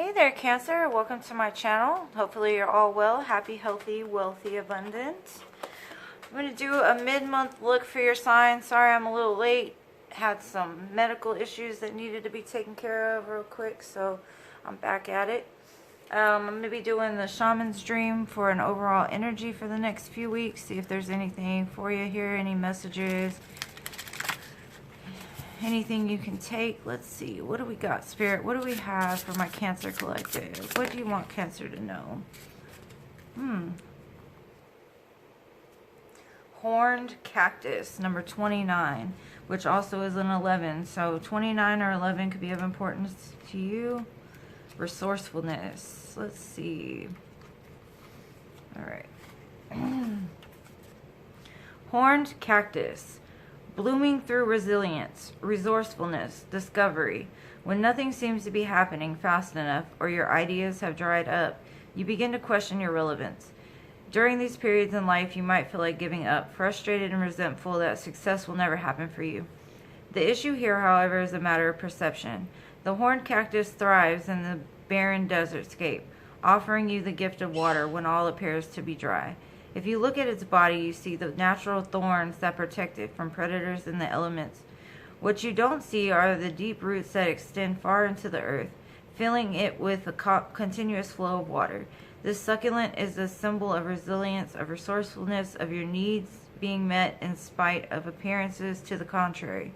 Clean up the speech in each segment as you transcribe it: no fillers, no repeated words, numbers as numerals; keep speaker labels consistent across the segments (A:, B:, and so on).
A: Hey there, Cancer. Welcome to my channel. Hopefully you're all well, happy, healthy, wealthy, abundant. I'm going to do a mid-month look for your sign. Sorry I'm a little late. Had some medical issues that needed to be taken care of real quick, so I'm back at it. I'm going to be doing the Shaman's Dream for an overall energy for the next few weeks. See if there's anything for you here, any messages, anything you can take. Let's see. What do we got, Spirit? What do we have for my Cancer Collective? What do you want Cancer to know? Horned Cactus, number 29, which also is an 11. So 29 or 11 could be of importance to you. Resourcefulness. Let's see. All right. Horned Cactus. Blooming through resilience, resourcefulness, discovery. When nothing seems to be happening fast enough or your ideas have dried up, you begin to question your relevance. During these periods in life, you might feel like giving up, frustrated and resentful that success will never happen for you. The issue here, however, is a matter of perception. The horned cactus thrives in the barren desertscape, offering you the gift of water when all appears to be dry. If you look at its body, you see the natural thorns that protect it from predators and the elements. What you don't see are the deep roots that extend far into the earth, filling it with a continuous flow of water. This succulent is a symbol of resilience, of resourcefulness, of your needs being met in spite of appearances to the contrary.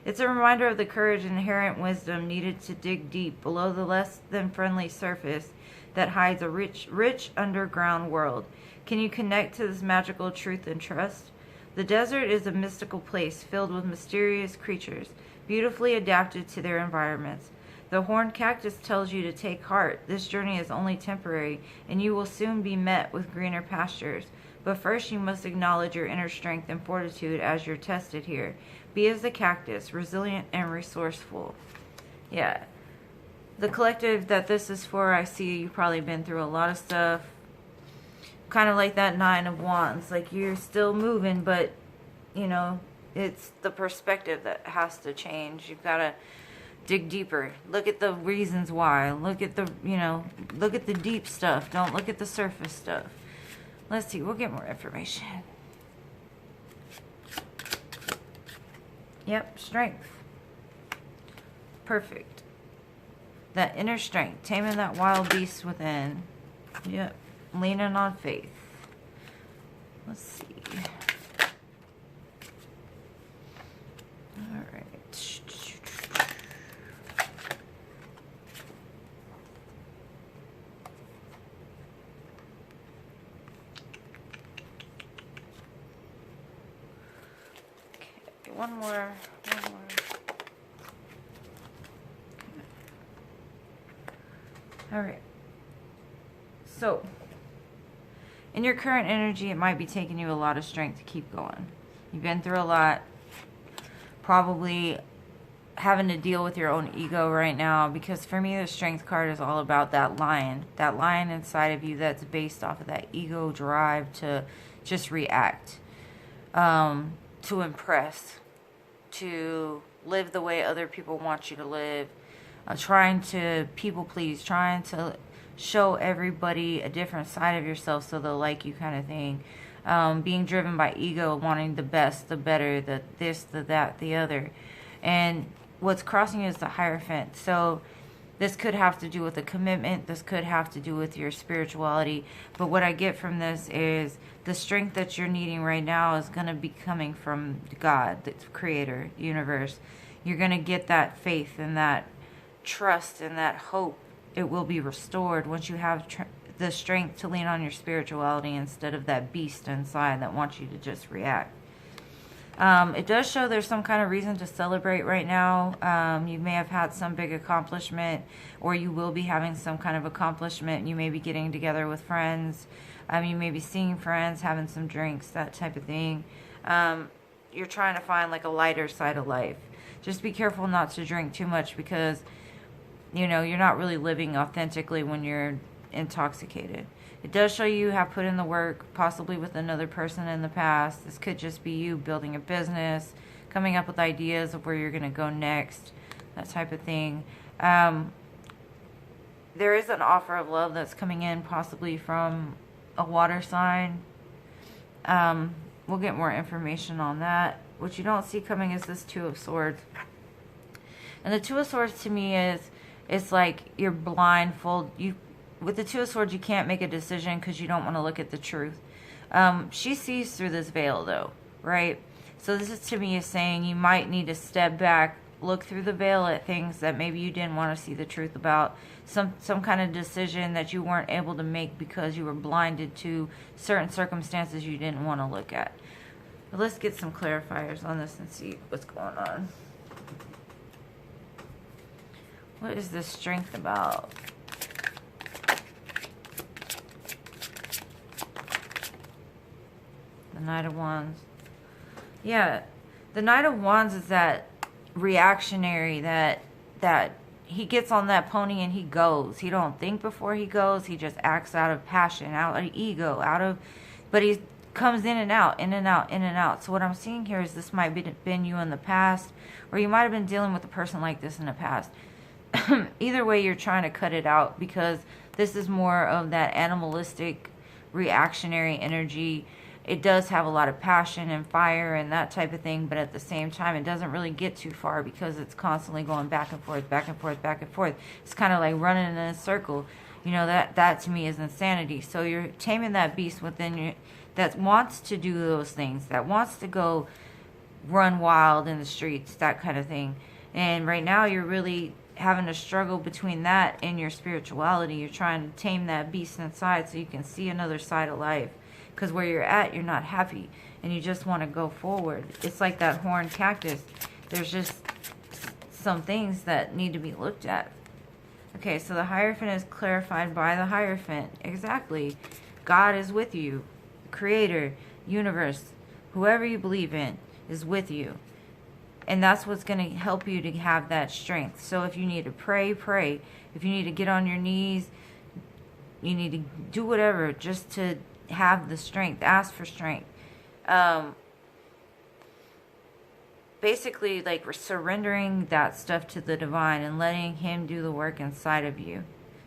A: It's a reminder of the courage and inherent wisdom needed to dig deep below the less than friendly surface that hides a rich underground world. Can you connect to this magical truth and trust? The desert is a mystical place filled with mysterious creatures, beautifully adapted to their environments. The horned cactus tells you to take heart. This journey is only temporary, and you will soon be met with greener pastures. But first you must acknowledge your inner strength and fortitude as you're tested here. Be as the cactus, resilient and resourceful. Yeah. The collective that this is for, I see you've probably been through a lot of stuff. Kind of like that Nine of Wands. Like you're still moving, but, you know, it's the perspective that has to change. You've got to dig deeper. Look at the reasons why. Look at the, look at the deep stuff. Don't look at the surface stuff. Let's see. We'll get more information. Yep. Strength. Perfect. That inner strength. Taming that wild beast within. Yep. Leaning on faith. Let's see. All right. Okay, one more. All right. So, in your current energy, it might be taking you a lot of strength to keep going. You've been through a lot. Probably having to deal with your own ego right now. Because for me, the strength card is all about that lion. That lion inside of you that's based off of that ego drive to just react. To impress. To live the way other people want you to live. Trying to people please. Trying to show everybody a different side of yourself so they'll like you, kind of thing. Being driven by ego, wanting the best, the better, the this, the that, the other. And what's crossing you is the Hierophant. So this could have to do with a commitment. This could have to do with your spirituality. But what I get from this is the strength that you're needing right now is going to be coming from God, the Creator, the universe. You're going to get that faith and that trust and that hope. It will be restored once you have the strength to lean on your spirituality instead of that beast inside that wants you to just react. It does show there's some kind of reason to celebrate right now. You may have had some big accomplishment, or you will be having some kind of accomplishment. You may be getting together with friends. You may be seeing friends, having some drinks, that type of thing. You're trying to find like a lighter side of life. Just be careful not to drink too much because you're not really living authentically when you're intoxicated. It does show you have put in the work, possibly with another person in the past. This could just be you building a business, coming up with ideas of where you're going to go next, that type of thing. there is an offer of love that's coming in, possibly from a water sign. We'll get more information on that. What you don't see coming is this Two of Swords. And the Two of Swords to me is, it's like you're blindfold. With the Two of Swords, you can't make a decision because you don't want to look at the truth. She sees through this veil, though, right? So this is, to me, is saying you might need to step back, look through the veil at things that maybe you didn't want to see the truth about. Some kind of decision that you weren't able to make because you were blinded to certain circumstances you didn't want to look at. But let's get some clarifiers on this and see what's going on. What is this strength about? The Knight of Wands. Yeah, the Knight of Wands is that reactionary, that he gets on that pony and he goes. He don't think before he goes. He just acts out of passion, out of ego, but he comes in and out, in and out, in and out. So what I'm seeing here is this might have been you in the past, or you might have been dealing with a person like this in the past. Either way, you're trying to cut it out, because this is more of that animalistic, reactionary energy. It does have a lot of passion and fire and that type of thing, but at the same time, it doesn't really get too far because it's constantly going back and forth, back and forth, back and forth. It's kind of like running in a circle. You know, that to me is insanity. So you're taming that beast within you that wants to do those things, that wants to go run wild in the streets, that kind of thing. And right now, you're really having a struggle between that and your spirituality. You're trying to tame that beast inside so you can see another side of life. Because where you're at, you're not happy. And you just want to go forward. It's like that horned cactus. There's just some things that need to be looked at. Okay, so the Hierophant is clarified by the Hierophant. Exactly. God is with you. Creator, universe, whoever you believe in is with you. And that's what's going to help you to have that strength. So if you need to pray, pray. If you need to get on your knees, you need to do whatever just to have the strength. Ask for strength. Basically, like, we're surrendering that stuff to the divine and letting him do the work inside of you.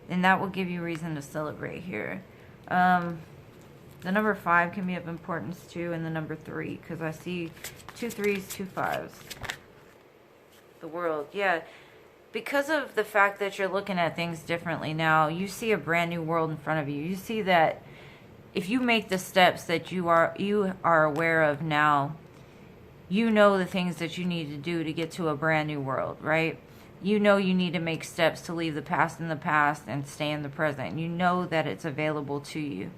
A: And that will give you reason to celebrate here. The number 5 can be of importance too, and the number 3, because I see 2 3s, 2 5s. The World, yeah. Because of the fact that you're looking at things differently now, you see a brand new world in front of you. You see that if you make the steps that you are aware of now, you know the things that you need to do to get to a brand new world, right? You know you need to make steps to leave the past in the past and stay in the present. You know that it's available to you.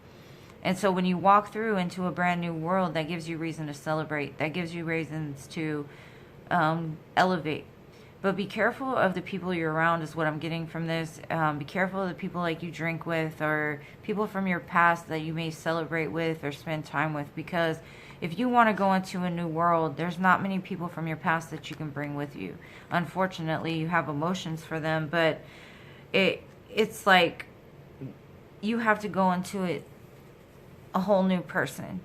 A: And so when you walk through into a brand new world, that gives you reason to celebrate. That gives you reasons to elevate. But be careful of the people you're around is what I'm getting from this. Be careful of the people like you drink with, or people from your past that you may celebrate with or spend time with. Because if you want to go into a new world, there's not many people from your past that you can bring with you. Unfortunately, you have emotions for them, but it's like you have to go into it a whole new person.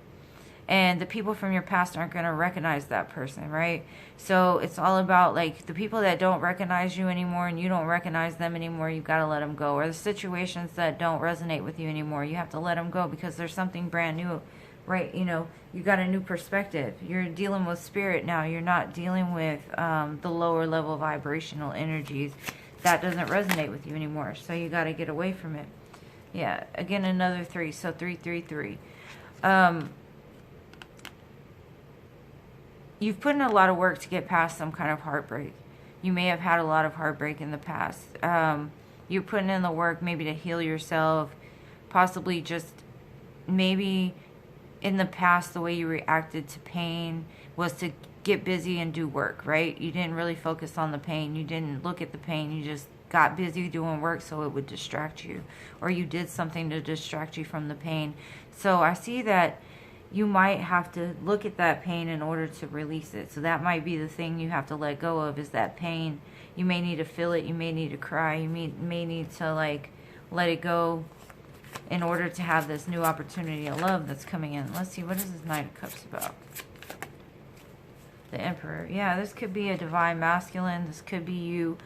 A: And the people from your past aren't going to recognize that person, right? So it's all about, like, the people that don't recognize you anymore and you don't recognize them anymore, you've got to let them go. Or the situations that don't resonate with you anymore, you have to let them go, because there's something brand new, right? You know, you got a new perspective. You're dealing with spirit now. You're not dealing with the lower level vibrational energies. That doesn't resonate with you anymore. So you got to get away from it. Yeah, again, another 3. So 3 3 3. You've put in a lot of work to get past some kind of heartbreak. You may have had a lot of heartbreak in the past. You're putting in the work maybe to heal yourself. Possibly just maybe in the past the way you reacted to pain was to get busy and do work, right? You didn't really focus on the pain. You didn't look at the pain. You just got busy doing work so it would distract you. Or you did something to distract you from the pain. So I see that you might have to look at that pain in order to release it. So that might be the thing you have to let go of, is that pain. You may need to feel it. You may need to cry. You may need to, like, let it go in order to have this new opportunity of love that's coming in. Let's see, what is this Knight of Cups about? The Emperor. Yeah, this could be a divine masculine. This could be you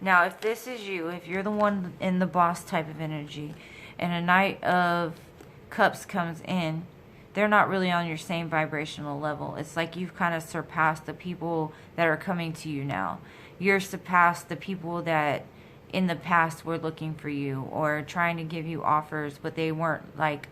A: Now, if this is you, if you're the one in the boss type of energy, and a Knight of Cups comes in, they're not really on your same vibrational level. It's like you've kind of surpassed the people that are coming to you now. You're surpassed the people that in the past were looking for you or trying to give you offers, but they weren't like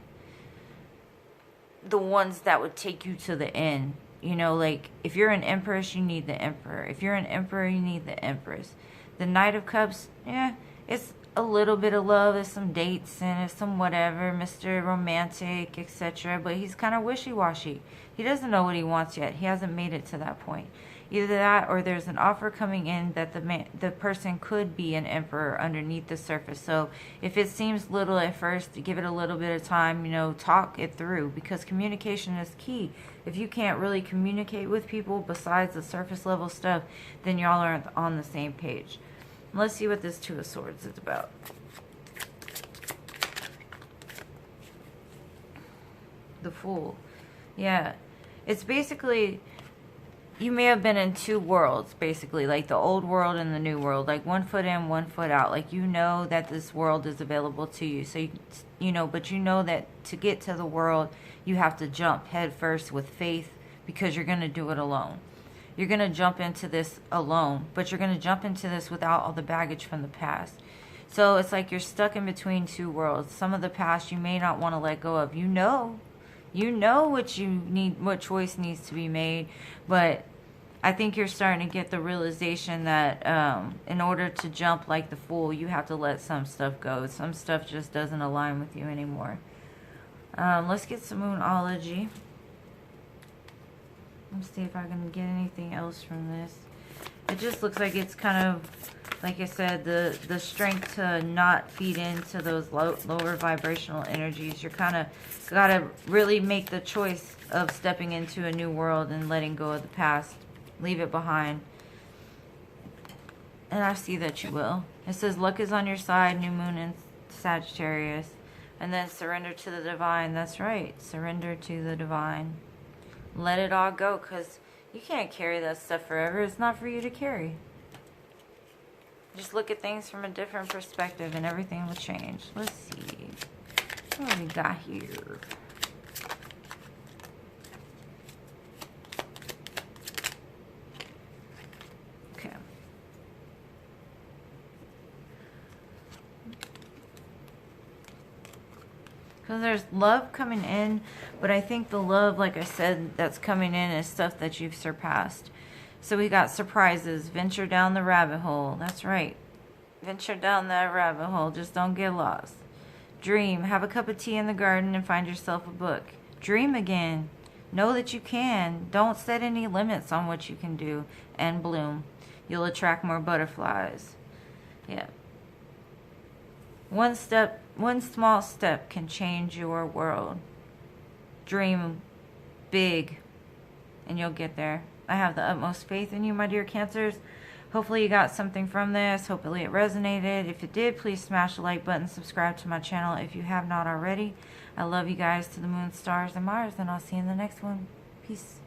A: the ones that would take you to the end. You know, like if you're an empress, you need the emperor. If you're an emperor, you need the empress. The Knight of Cups, yeah, it's a little bit of love, there's some dates and it's some whatever, Mr. Romantic, etc. But he's kind of wishy-washy. He doesn't know what he wants yet. He hasn't made it to that point. Either that or there's an offer coming in that the person could be an emperor underneath the surface. So if it seems little at first, give it a little bit of time, you know, talk it through, because communication is key. If you can't really communicate with people besides the surface level stuff, then y'all aren't on the same page. Let's see what this Two of Swords is about. The Fool. Yeah. It's basically, you may have been in two worlds, basically, like the old world and the new world, like one foot in, one foot out. Like, you know that this world is available to you. So, you know, but you know that to get to the world, you have to jump head first with faith, because you're going to do it alone. You're going to jump into this alone, but you're going to jump into this without all the baggage from the past. So it's like you're stuck in between two worlds. Some of the past you may not want to let go of. You know what you need, what choice needs to be made, but I think you're starting to get the realization that in order to jump like the Fool, you have to let some stuff go. Some stuff just doesn't align with you anymore. Let's get some Moonology. Let's see if I can get anything else from this. It just looks like it's kind of, like I said, the strength to not feed into those lower vibrational energies. You're kind of got to really make the choice of stepping into a new world and letting go of the past. Leave it behind. And I see that you will. It says luck is on your side, new moon in Sagittarius. And then surrender to the divine. That's right. Surrender to the divine. Let it all go, because you can't carry that stuff forever. It's not for you to carry. Just look at things from a different perspective and everything will change. Let's see. What do we got here? Okay. Because there's love coming in, but I think the love, like I said, that's coming in is stuff that you've surpassed. So we got surprises. Venture down the rabbit hole. That's right. Venture down that rabbit hole. Just don't get lost. Dream. Have a cup of tea in the garden and find yourself a book. Dream again. Know that you can. Don't set any limits on what you can do. And bloom. You'll attract more butterflies. Yeah. One small step can change your world. Dream big and you'll get there. I have the utmost faith in you, my dear Cancers. Hopefully you got something from this. Hopefully it resonated. If it did, please smash the like button. Subscribe to my channel if you have not already. I love you guys to the moon, stars, and Mars, and I'll see you in the next one. Peace.